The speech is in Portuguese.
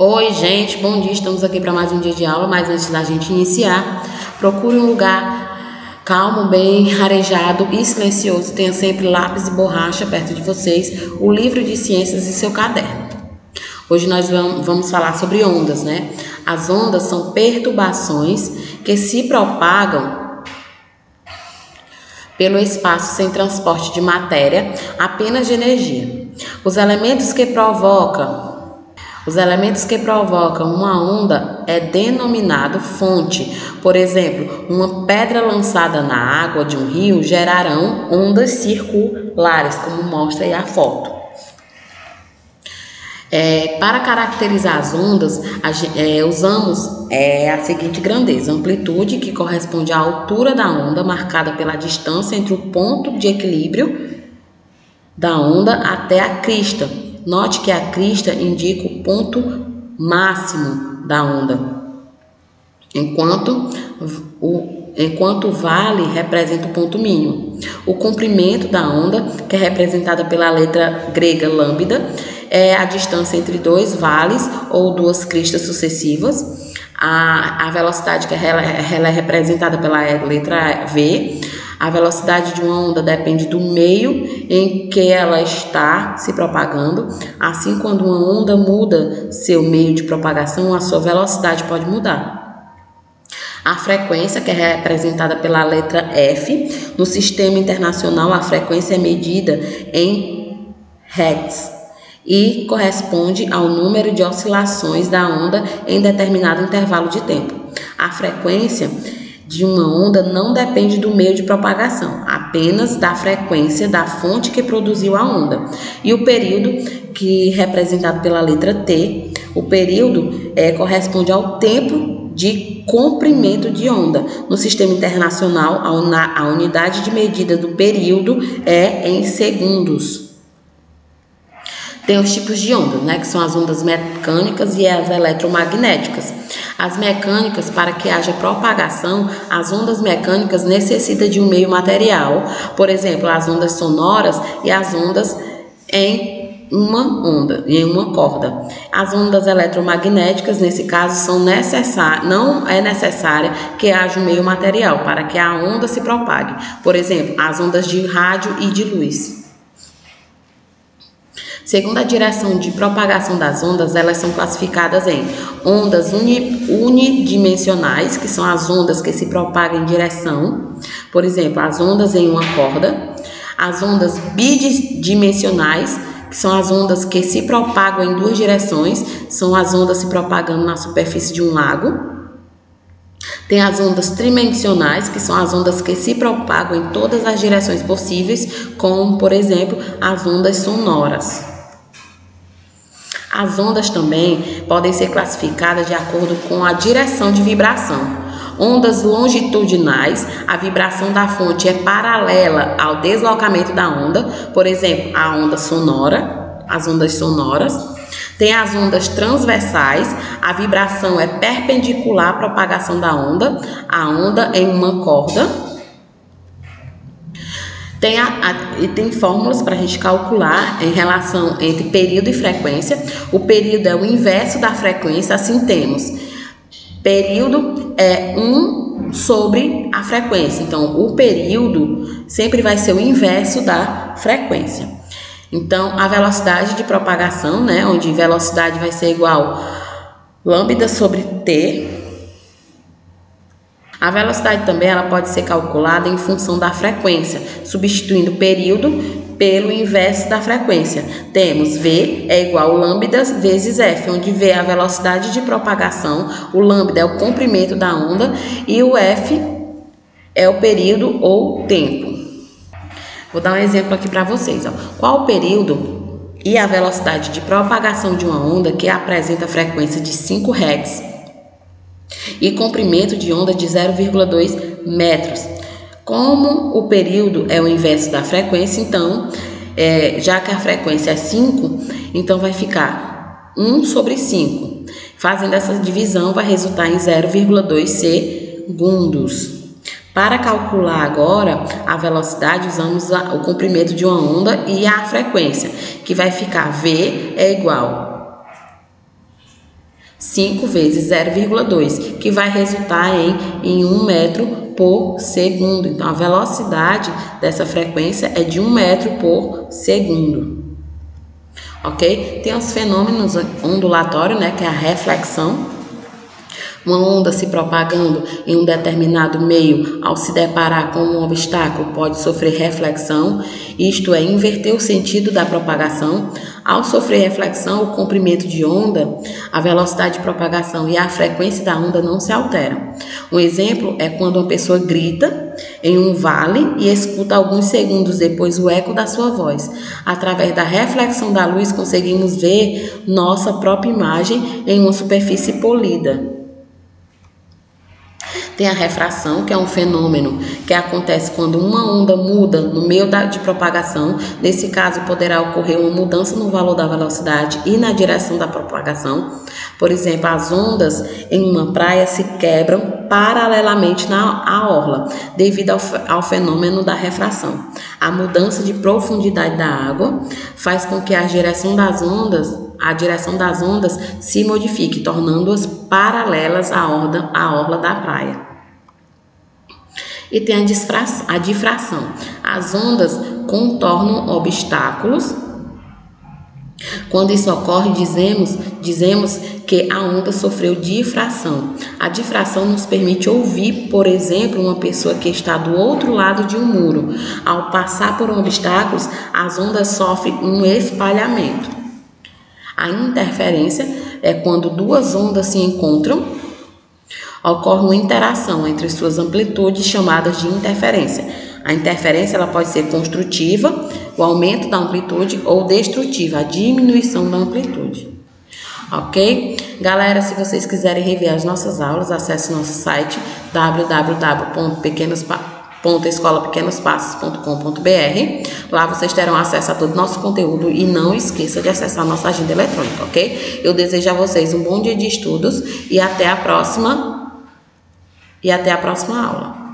Oi, gente, bom dia. Estamos aqui para mais um dia de aula, mas antes da gente iniciar, procure um lugar calmo, bem arejado e silencioso. Tenha sempre lápis e borracha perto de vocês, o livro de ciências e seu caderno. Hoje nós vamos falar sobre ondas, né? As ondas são perturbações que se propagam pelo espaço sem transporte de matéria, apenas de energia. Os elementos que provocam uma onda é denominado fonte. Por exemplo, uma pedra lançada na água de um rio gerarão ondas circulares, como mostra aí a foto. Para caracterizar as ondas, usamos a seguinte grandeza: amplitude, que corresponde à altura da onda, marcada pela distância entre o ponto de equilíbrio da onda até a crista. Note que a crista indica o ponto máximo da onda, enquanto o vale representa o ponto mínimo. O comprimento da onda, que é representada pela letra grega lambda, é a distância entre dois vales ou duas cristas sucessivas. A velocidade, que ela é representada pela letra V. A velocidade de uma onda depende do meio em que ela está se propagando. Assim, quando uma onda muda seu meio de propagação, a sua velocidade pode mudar. A frequência, que é representada pela letra F. No sistema internacional, a frequência é medida em Hertz e corresponde ao número de oscilações da onda em determinado intervalo de tempo. A frequência de uma onda não depende do meio de propagação, apenas da frequência da fonte que produziu a onda. E o período, que é representado pela letra T, o período corresponde ao tempo de comprimento de onda. No sistema internacional, a unidade de medida do período é em segundos. Tem os tipos de ondas, né, que são as ondas mecânicas e as eletromagnéticas. As mecânicas, para que haja propagação, as ondas mecânicas necessitam de um meio material, por exemplo, as ondas sonoras e as ondas em uma corda. As ondas eletromagnéticas, nesse caso, não é necessária que haja um meio material para que a onda se propague. Por exemplo, as ondas de rádio e de luz. Segundo a direção de propagação das ondas, elas são classificadas em ondas unidimensionais, que são as ondas que se propagam em direção, por exemplo, as ondas em uma corda. As ondas bidimensionais, que são as ondas que se propagam em duas direções, são as ondas se propagando na superfície de um lago. Tem as ondas tridimensionais, que são as ondas que se propagam em todas as direções possíveis, como, por exemplo, as ondas sonoras. As ondas também podem ser classificadas de acordo com a direção de vibração. Ondas longitudinais, a vibração da fonte é paralela ao deslocamento da onda, por exemplo, a onda sonora, as ondas sonoras. Tem as ondas transversais, a vibração é perpendicular à propagação da onda, a onda em uma corda. Tem fórmulas para a gente calcular em relação entre período e frequência. O período é o inverso da frequência, assim temos. Período é 1 sobre a frequência. Então, o período sempre vai ser o inverso da frequência. Então, a velocidade de propagação, né, onde velocidade vai ser igual lambda sobre t. A velocidade também ela pode ser calculada em função da frequência, substituindo o período pelo inverso da frequência. Temos V é igual a lambda vezes F, onde V é a velocidade de propagação, o lambda é o comprimento da onda e o F é o período ou tempo. Vou dar um exemplo aqui para vocês. Qual o período e a velocidade de propagação de uma onda que apresenta frequência de 5 Hz e comprimento de onda de 0,2 metros? Como o período é o inverso da frequência, então, já que a frequência é 5, então vai ficar 1 sobre 5. Fazendo essa divisão, vai resultar em 0,2 segundos. Para calcular agora a velocidade, usamos o comprimento de uma onda e a frequência, que vai ficar V é igual 5 vezes 0,2, que vai resultar em 1 metro por segundo. Então, a velocidade dessa frequência é de 1 metro por segundo. Ok? Tem os fenômenos ondulatórios, né, que é a reflexão. Uma onda se propagando em um determinado meio, ao se deparar com um obstáculo, pode sofrer reflexão, isto é, inverter o sentido da propagação. Ao sofrer reflexão, o comprimento de onda, a velocidade de propagação e a frequência da onda não se alteram. Um exemplo é quando uma pessoa grita em um vale e escuta alguns segundos depois o eco da sua voz. Através da reflexão da luz, conseguimos ver nossa própria imagem em uma superfície polida. Tem a refração, que é um fenômeno que acontece quando uma onda muda no meio de propagação. Nesse caso, poderá ocorrer uma mudança no valor da velocidade e na direção da propagação. Por exemplo, as ondas em uma praia se quebram paralelamente à orla, devido ao fenômeno da refração. A mudança de profundidade da água faz com que a direção das ondas se modifique, tornando-as paralelas à orla da praia. E tem a difração. As ondas contornam obstáculos. Quando isso ocorre, dizemos que a onda sofreu difração. A difração nos permite ouvir, por exemplo, uma pessoa que está do outro lado de um muro. Ao passar por um obstáculo, as ondas sofrem um espalhamento. A interferência é quando duas ondas se encontram. Ocorre uma interação entre suas amplitudes, chamadas de interferência. A interferência ela pode ser construtiva, o aumento da amplitude, ou destrutiva, a diminuição da amplitude. Ok? Galera, se vocês quiserem rever as nossas aulas, acesse nosso site www.escolapequenospassos.com.br. Lá vocês terão acesso a todo o nosso conteúdo e não esqueça de acessar a nossa agenda eletrônica, ok? Eu desejo a vocês um bom dia de estudos e até a próxima aula.